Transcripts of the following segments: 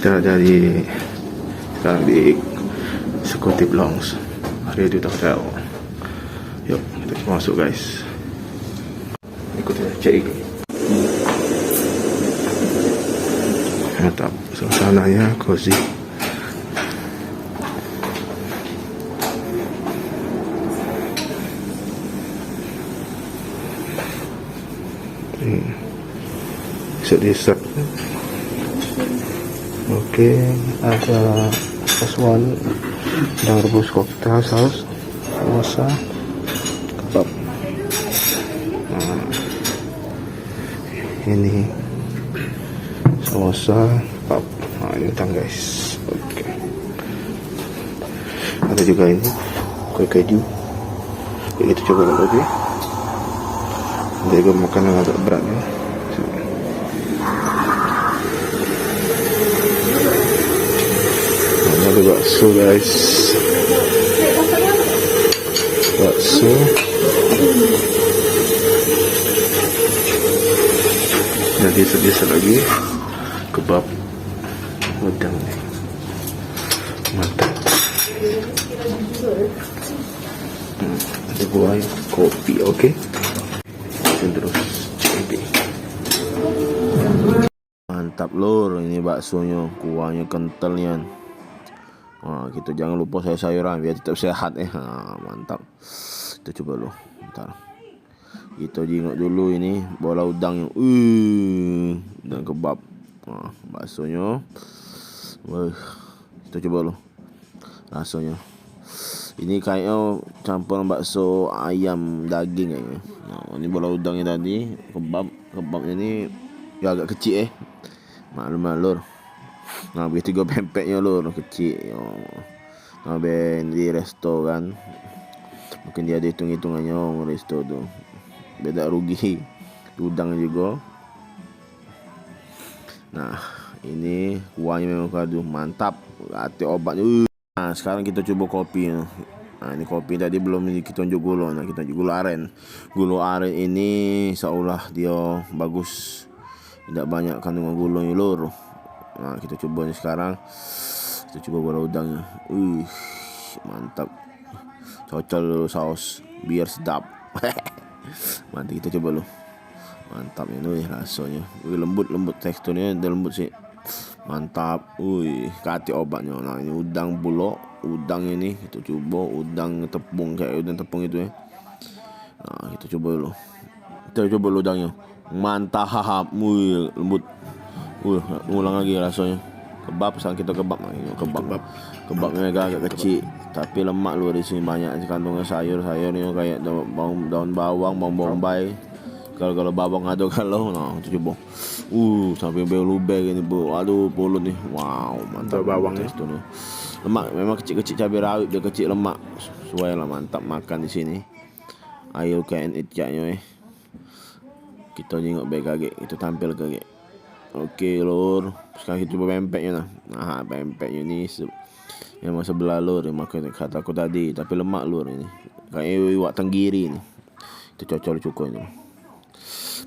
Kita dari sekarang di Executive Lounge Marriott Hotel. Yuk kita masuk guys. Ikutin check. Mantap, suasananya cozy. Dessert. Oke, ada Aswan dan rebus cocktail saus, samosa, kebab. Nah, ini samosa, kebab. Nah, ini utang guys. Oke. Ada juga ini kue keju. Kita coba lagi. Ada juga makanan agak berat ya. Ada bakso guys, bakso, jadi sedikit lagi kebab udang nih, mantap. Ada buah kopi, oke. Terus coba. Mantap lor, ini baksonya, kuahnya kental nian. Wah, gitu jangan lupa sayur-sayuran biar tetap sehat mantap. Kita coba loh. Bentar. Kita jengok dulu ini bola udang yang dan kebab. Wah, baksonya. Wah, kita coba loh. Rasanya. Ini kayaknya campuran bakso ayam daging kayaknya. Nah, ini bola udangnya tadi, kebabnya ini ya agak kecil Maklum lor. Nah, begitu gue pempeknya lor kecil. Nah, ben di resto kan. Mungkin dia ada hitung-hitungannya resto tuh. Beda rugi. Udang juga. Nah, ini kuahnya memang kado mantap. Hati obatnya. Nah, sekarang kita coba kopi. Nah, ini kopi tadi belum kita tunjuk gula. Nah, kita tunjuk gula aren. Gula aren ini seolah dia bagus. Tidak banyak kandungan gulanya lor. Nah, kita coba nih sekarang. Kita coba bola udangnya. Mantap. Cocol dulu saus biar sedap. Mantap, kita coba loh. Mantap ini rasanya. Lembut teksturnya, dan lembut sih. Mantap. Kati obatnya. Nah, ini udang bulok, udang ini kita coba udang tepung kayak udang tepung itu ya. Nah, kita coba dulu. Kita coba udangnya. Mantap. Lembut. Ngulang lagi rasanya. Kebab sang kita kebab. Kebabnya agak kecil tapi lemak luar di sini banyak kandungan sayur-sayurnya kayak daun bawang, bawang bombay. Kalau bawang ada nah itu coba. Sampai belu-belu gini bu. Aduh pulut nih. Wow, mantap bawangnya itu nih. Lemak memang kecil-kecil cabai rawit dia kecil lemak. Sesuai lah mantap makan di sini. Ayo kain itjaknya Kita jengok baik kaget, itu tampil kaget. Oke lor, sekarang kita coba pempeknya nah. Pempeknya ini memang sebelah lor, kata aku tadi, tapi lemak lor ini. Kayak iwak tenggiri ini. Itu cocol cukup ini.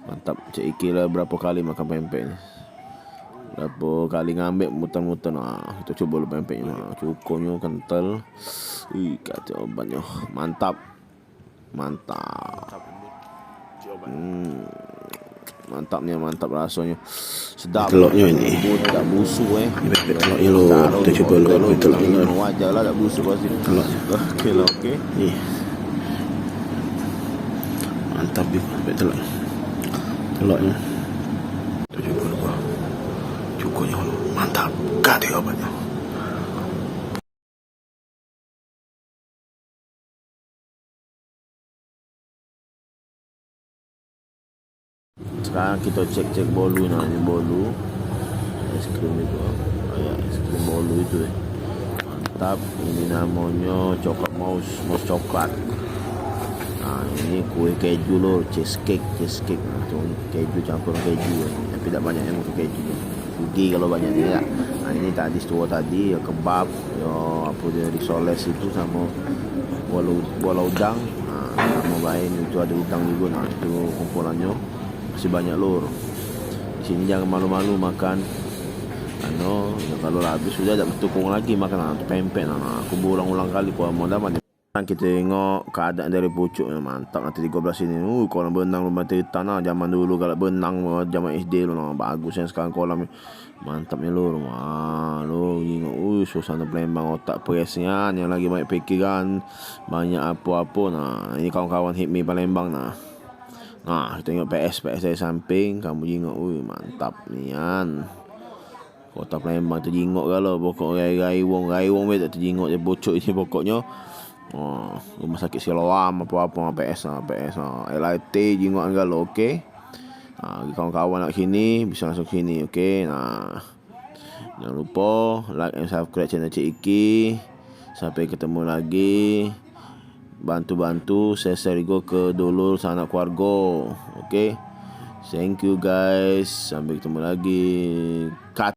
Mantap, Cik Iki lah berapa kali makan pempek ini. Berapa kali ngambil muter-muter. Nah, kita coba lu pempeknya. Nah, cukupnya kental. Kata obatnya. Mantap. Mantap rasanya. Sedap. Telurnya ini. Tak busuk telurnya lo. Kita coba lo. Telurnya wajar lah tak busuk pasti. Telurnya. Oke. Nih. Mantap juga telurnya. Kita coba lo. Cukupnya lo. Mantap. Kati obatnya. Sekarang kita cek bolu. Nah, ini bolu es krim itu. Es krim bolu itu mantap. Ini namanya coklat mouse coklat. Nah, ini kue keju loh, cheesecake. Nah, itu keju campur keju tapi tidak banyak yang pakai keju. Rugi kalau banyak tidak. Nah, ini tadi ya kebab, ya apa dia risoles itu sama bola udang. Nah, sama lain itu ada udang juga. Nah, itu kumpulannya masih banyak lor. Di sini jangan malu-malu makan Kalau habis sudah tak bertukung lagi makan tu pempek aku berulang-ulang kali ku mau dapat. Kita tengok keadaan dari pucuk mantap nanti 13 ini. Kolam benang rumah Titan zaman dulu kalau benang zaman SD lu bagus yang sekarang kolam mantapnya lu. Lu tengok suasana Palembang otak presnya yang lagi banyak pikiran, banyak apa-apa. Ini kawan-kawan hit me Palembang kita tengok PS dari samping kamu tengok mantap nian. Kota Palembang terjingok kalau pokok rai-wong tak terjingok dia bocok ini pokoknya. Rumah sakit Siloam apa-apa PS LIT jingok kalau okey. Kawan-kawan nak sini bisa langsung sini okey. Jangan lupa like and subscribe channel Cik Iki. Sampai ketemu lagi. Bantu-bantu share ke dulur sanak keluarga. Okey. Thank you guys. Sampai ketemu lagi.